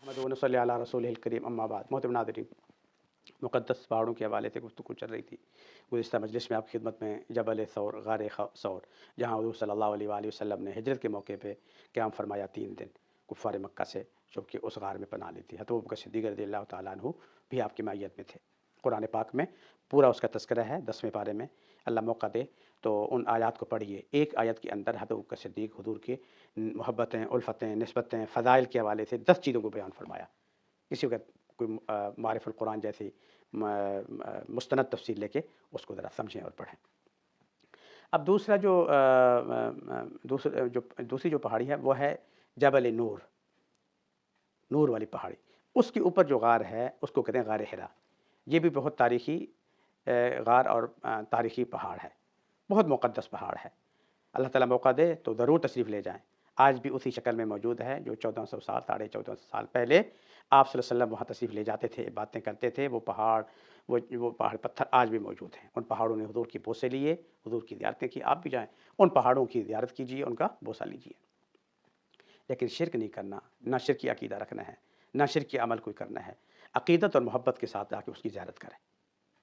मदून अला रसूलिल करीम अम्मा बाद। मोहतरम नाज़रीन, मुक़द्दस पहाड़ों के हवाले से गुफ्तगू चल रही थी गुज़िश्ता मजलिस में आपकी खिदमत में। जबल सौर, गार सौर, जहाँ हुज़ूर सल्लल्लाहु अलैहि वसल्लम ने हिजरत के मौके पे क़याम फरमाया 3 दिन कुफ़ार मक्का से, जो कि उस गार में पनाह ली थी। हज़रत अबू बकर सिद्दीक़ रज़ियल्लाहु तआला अन्हु भी आपकी मायत में थे। कुरान पाक में पूरा उसका तज़किरा है 10वें पारे में। अल्लाह मौका दे तो उन आयत को पढ़िए। एक आयत के अंदर हज़रत अबू बकर सिद्दीक़ हुज़ूर की मोहब्बतें, उल्फ़तें, निस्बतें, फ़ज़ाइल के हवाले से 10 चीज़ों को बयान फरमाया। किसी वक़्त कोई मारिफ़ुल कुरान जैसी मुस्तनद तफ़सीर लेके उसको ज़रा समझें और पढ़ें। अब दूसरी जो पहाड़ी है वो है जबल नूर, नूर वाली पहाड़ी। उसके ऊपर जो गार है उसको कहते हैं गार हिरा। ये भी बहुत तारीख़ी गार और तारीख़ी पहाड़ है, बहुत मुक़द्दस पहाड़ है। अल्लाह ताला मौका दे तो ज़रूर तशरीफ़ ले जाएँ। आज भी उसी शक्ल में मौजूद है जो 1400 साल, साढ़े 1400 साल पहले आप सल्लल्लाहु अलैहि वसल्लम वहाँ तशरीफ़ ले जाते थे, बातें करते थे। वो पहाड़ पत्थर आज भी मौजूद हैं। उन पहाड़ों ने हुज़ूर की बोसे लिए, हुज़ूर की ज़ियारतें की। आप भी जाएँ, उन पहाड़ों की ज़ियारत कीजिए, उनका बोसा लीजिए। लेकिन शिरक नहीं करना, ना शिरकी अक़ीदा रखना है, ना शिरकी अमल कोई करना है। अक़ीदत और मोहब्बत के साथ जाके उसकी ज़ियारत करें,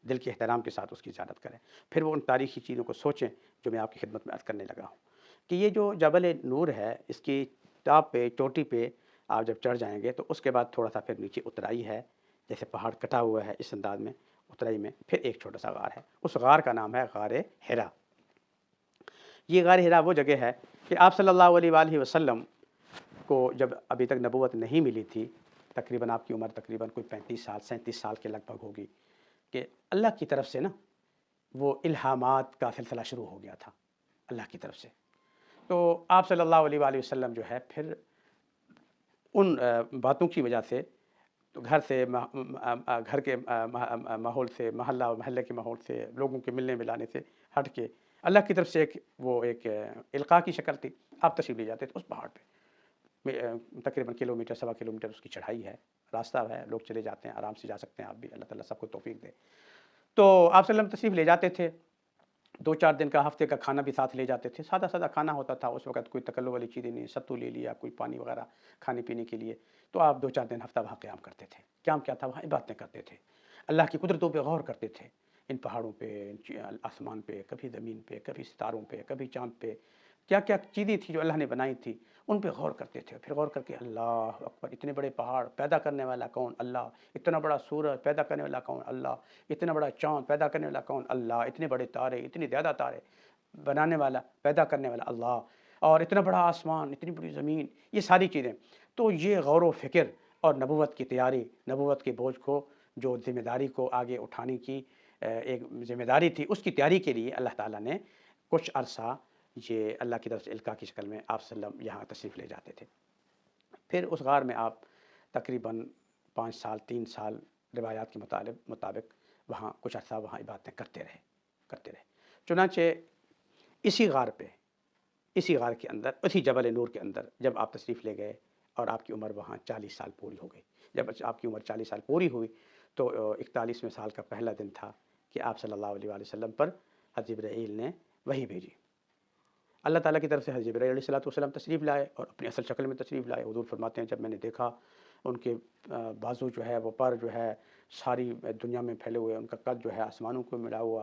दिल के एहतराम के साथ उसकी ज़ियारत करें। फिर वो उन तारीख़ी चीज़ों को सोचें जो मैं आपकी खिदमत में अर्ज़ करने लगा हूँ कि ये जो जबल नूर है, इसकी टॉप पे, चोटी पे आप जब चढ़ जाएँगे तो उसके बाद थोड़ा-सा फिर नीचे उतराई है, जैसे पहाड़ कटा हुआ है इस अंदाज़ में, उतराई में फिर एक छोटा-सा गार है। उस गार का नाम है गार हिरा। ये गार हिरा वो जगह है कि आप सल्लल्लाहु अलैहि वसल्लम को जब अभी तक नबूवत नहीं मिली थी, तकरीबन आपकी उम्र तकरीबन कोई 35 साल, 37 साल के लगभग होगी, कि अल्लाह की तरफ से ना वो इल्हामात का सिलसिला शुरू हो गया था अल्लाह की तरफ से। तो आप सल्लल्लाहु अलैहि वसल्लम जो है फिर उन बातों की वजह से, तो घर से घर के माहौल से, महल्ले के माहौल से, लोगों के मिलने मिलाने से हट के अल्लाह की तरफ से एक इल्क़ा की शक्ल थी। आप तशरीफ़ ले जाते थे उस पहाड़ पे। तकरीबन किलोमीटर, सवा किलोमीटर उसकी चढ़ाई है, रास्ता है, लोग चले जाते हैं, आराम से जा सकते हैं आप भी। अल्लाह ताला सबको तौफ़ीक दे। तो आप सल्लम तशरीफ़ ले जाते थे। 2-4 दिन का, हफ़्ते का खाना भी साथ ले जाते थे। सादा-सादा खाना होता था उस वक़्त, कोई तकल्लुफ़ वाली चीज़ें नहीं। सत्तू ले लिया, कोई पानी वग़ैरह खाने-पीने के लिए। तो आप 2-4 दिन, हफ़्ता वहाँ क़याम करते थे। क़याम क्या था, वहाँ इबादतें करते थे, अल्लाह की कुदरतों पे गौर करते थे। इन पहाड़ों पे, आसमान पे, कभी ज़मीन पे, कभी सितारों पे, कभी चाँद पे, क्या-क्या चीज़ें थी जो अल्लाह ने बनाई थी, उन पे गौर करते थे। फिर गौर करके अल्लाह अकबर, इतने बड़े पहाड़ पैदा करने वाला कौन? अल्लाह। इतना बड़ा सूरज पैदा करने वाला कौन? अल्लाह। इतना बड़ा चाँद पैदा करने वाला कौन? अल्लाह। इतने बड़े तारे, इतने ज़्यादा तारे बनाने वाला, पैदा करने वाला अल्लाह। और इतना बड़ा आसमान, इतनी बड़ी ज़मीन, ये सारी चीज़ें। तो ये गौर व फ़िक्र और नबूवत की तैयारी, नबूवत के बोझ को, जो ज़िम्मेदारी को आगे उठाने की एक ज़िम्मेदारी थी, उसकी तैयारी के लिए अल्लाह ताला ने कुछ अरसा ये अल्लाह की तरफ से इल्क़ा की शक्ल में आप सल्लम यहाँ तशरीफ़ ले जाते थे। फिर उस गार में आप तकरीबन 5 साल, 3 साल रिवायात के मुताबिक वहाँ कुछ अरसा वहाँ इबादतें करते रहे। चुनांचे इसी गार पे, इसी गार के अंदर, इसी जबल नूर के अंदर जब आप तशरीफ़ ले गए और आपकी उम्र वहाँ 40 साल पूरी हो गई। जब आपकी उम्र 40 साल पूरी हुई तो 41वें साल का पहला दिन था कि आप सल्लल्लाहु अलैहि वसल्लम पर हज़रत जिब्राईल ने वही भेजी। अल्लाह ताला की तरफ से हज़रत जिब्राईल अलैहिस्सलाम तशरीफ़ लाए और अपनी असल शक्ल में तशरीफ़ लाए। हुज़ूर फरमाते हैं, जब मैंने देखा उनके बाजू जो है, वो पर जो है सारी दुनिया में फैले हुए, उनका कद जो है आसमानों को मिला हुआ,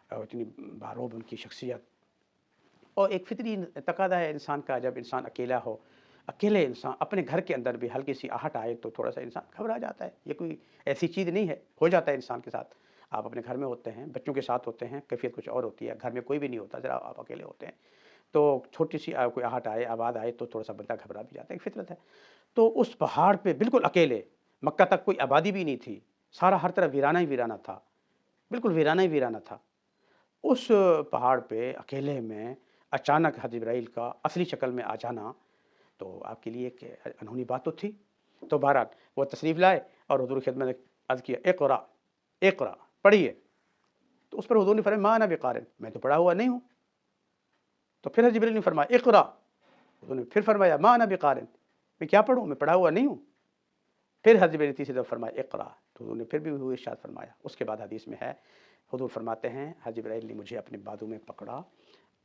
और इतनी बारोब उनकी शख्सियत। और एक फ़ितरी तकाज़ा है इंसान का, जब इंसान अकेला हो, अकेले इंसान अपने घर के अंदर भी हल्की सी आहट आए तो थोड़ा-सा इंसान घबरा जाता है। ये कोई ऐसी चीज़ नहीं है, हो जाता है इंसान के साथ। आप अपने घर में होते हैं, बच्चों के साथ होते हैं, कैफ़ियत कुछ और होती है। घर में कोई भी नहीं होता, ज़रा आप अकेले होते हैं, तो छोटी-सी कोई आहट आए, आवाज़ आए तो थोड़ा-सा बंदा घबरा भी जाता है, एक फ़ितरत है। तो उस पहाड़ पे बिल्कुल अकेले, मक्का तक कोई आबादी भी नहीं थी, सारा हर तरफ वीराना ही वीराना था, बिल्कुल वीराना ही वीराना था। उस पहाड़ पे अकेले में अचानक हज़रत जिब्राईल का असली शक्ल में आ जाना, तो आपके लिए एक अनहोनी बात तो थी। तो बहरहाल वो तशरीफ़ लाए और हुज़ूर की खिदमत में अर्ज़ किया, इक़रा, इक़रा, पढ़िए। तो उस पर हुज़ूर ने फरमाया, मा अना बिक़ारिन, मैं तो पढ़ा हुआ नहीं हूँ। तो फिर हज़रत जिब्राईल ने फरमाया, इक़रा। हुज़ूर ने फिर फरमाया, मा अना बिक़ारिन, मैं क्या पढ़ूँ, मैं पढ़ा हुआ नहीं हूँ। फिर हज़रत जिब्राईल ने तीसरी दफ़ा फरमाया, इक़रा। तो हुज़ूर ने फिर भी वही इरशाद फरमाया। उसके बाद हदीस में है, हुज़ूर फरमाते हैं, हज़रत जिब्राईल ने मुझे अपने बाजू में पकड़ा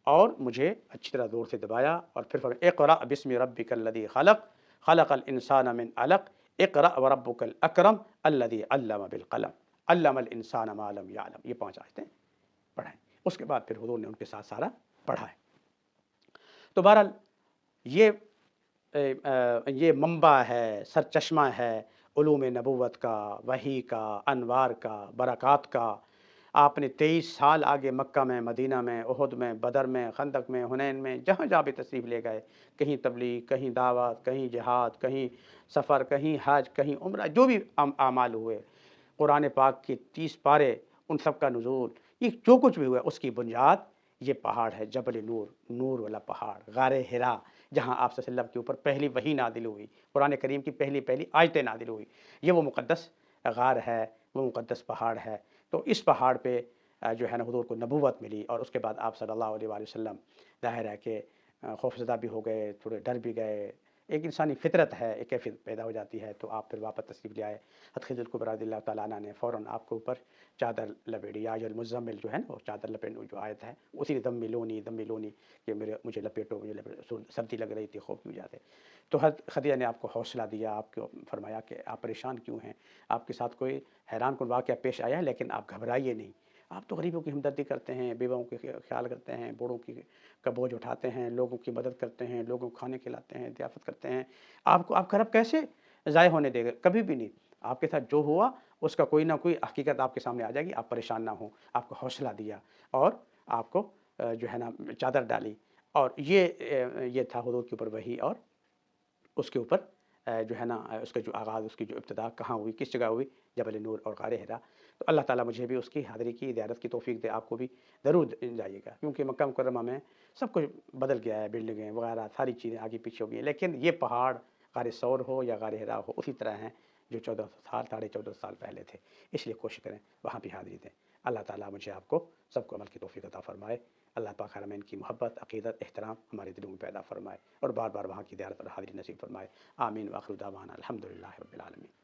और मुझे अच्छी तरह ज़ोर से दबाया और फिर फरमाया, इक़रा बिस्मि रब्बिकल्लज़ी खलक़, खलक़ल इंसान मिन अलक़, اقرأ وربک الاکرم الذی علم بالقلم علم الانسان ما لم یعلم، یہ 5 آیتیں پڑھائیں۔ اس کے بعد پھر حضور نے ان کے ساتھ سارا پڑھا ہے۔ تو بہرحال یہ یہ منبع ہے، سرچشمہ ہے علوم نبوت کا، وحی کا، انوار کا، برکات کا۔ آپ نے 23 سال آگے مکہ میں، مدینہ میں، احد میں، بدر میں، خندق میں، حنین میں، جہاں جہاں بھی تشریف لے گئے، کہیں تبلیغ، کہیں دعوت، کہیں جہاد، کہیں سفر، کہیں حج، کہیں عمرہ، جو بھی اعمال ہوئے، قرآن پاک کی 30 پارے، ان سب کا نزول، یہ جو کچھ بھی ہوا اس کی بنیاد یہ پہاڑ ہے، جبل نور، نور والا پہاڑ، غار حرا، جہاں آپ صلی اللہ علیہ وسلم کے اوپر پہلی وحی نازل ہوئی، قرآن کریم کی پہلی آیتیں نازل ہوئی، یہ وہ مقدس غار ہے، وہ مقدس پہاڑ ہے۔ تو اس پہاڑ پہ جو ہے نا حضور کو نبوت ملی، اور اس کے بعد آپ صلی اللہ علیہ وآلہ وسلم ظاہر ہے کہ خوفزدہ بھی ہو گئے، تھوڑے ڈر بھی گئے، ایک انسانی فطرت ہے، ایک کیفیت پیدا ہو جاتی ہے۔ تو آپ پھر واپس تشریف لے آئے۔ حضرت خضر الکبریٰ رضی اللہ تعالیٰ عنہ نے فوراً آپ کے اوپر چادر لپیٹی، یا المزمل جو ہے نا وہ چادر لپیٹنے جو آیت ہے، اسی دم لونی کہ مجھے لپیٹو، سردی لگ رہی تھی، خوف بھی جاتے۔ تو حضرت خدیجہ نے آپ کو حوصلہ دیا، آپ کو فرمایا کہ آپ پریشان کیوں ہیں، آپ کے ساتھ کوئی حیران کن واقعہ پیش آیا ہے لیکن آپ گھبرائیے نہیں، آپ تو غریبوں کی ہمدردی کرتے ہیں، بیواؤں کے خیال کرتے ہیں، بوڑھوں کا بوجھ اٹھاتے ہیں، لوگوں کی مدد کرتے ہیں، لوگوں کو کھانے کھلاتے ہیں، ضیافت کرتے ہیں، آپ کا رب کیسے ضائع ہونے دے گا؟ کبھی بھی نہیں۔ آپ کے ساتھ جو ہوا اس کا کوئی نہ کوئی حقیقت آپ کے سامنے آ جائے گی، آپ پریشان نہ ہوں، آپ کو حوصلہ دیا اور آپ کو جو ہے نا چادر ڈالی۔ اور یہ تھا حضور کے اوپر وحی، اور اس کے اوپر جو ہے نا اس کا جو آغاز، اس کی جو ابتدا کہاں ہوئی، کس جگہ ہوئی، جبل نور اور غار حرا۔ تو اللہ تعالیٰ مجھے بھی اس کی حاضری کی، زیارت کی توفیق دے، آپ کو بھی ضرور جائیے گا، کیونکہ مکہ مکرمہ میں سب کچھ بدل گیا ہے، بلڈنگیں وغیرہ ساری چیزیں آگے پیچھے ہو گئی ہیں، لیکن یہ پہاڑ غار ثور ہو یا غار حرا ہو اسی طرح ہیں جو 14 سال 14.5 سال پہلے تھے۔ اس لیے کوشش کریں وہاں بھی حاضری دیں۔ اللہ تعالیٰ مجھے آپ کو سب کو عمل کی توفیق عطا فرمائے۔ اللہ پاک حرمین کی محبت، عقیدت، احترام ہمارے دلوں میں پیدا فرمائے، اور بار بار وہاں کی زیارت اور حاضری نصیب فرمائے۔ آمین، وآخر دعوانا الحمدللہ رب العالمین۔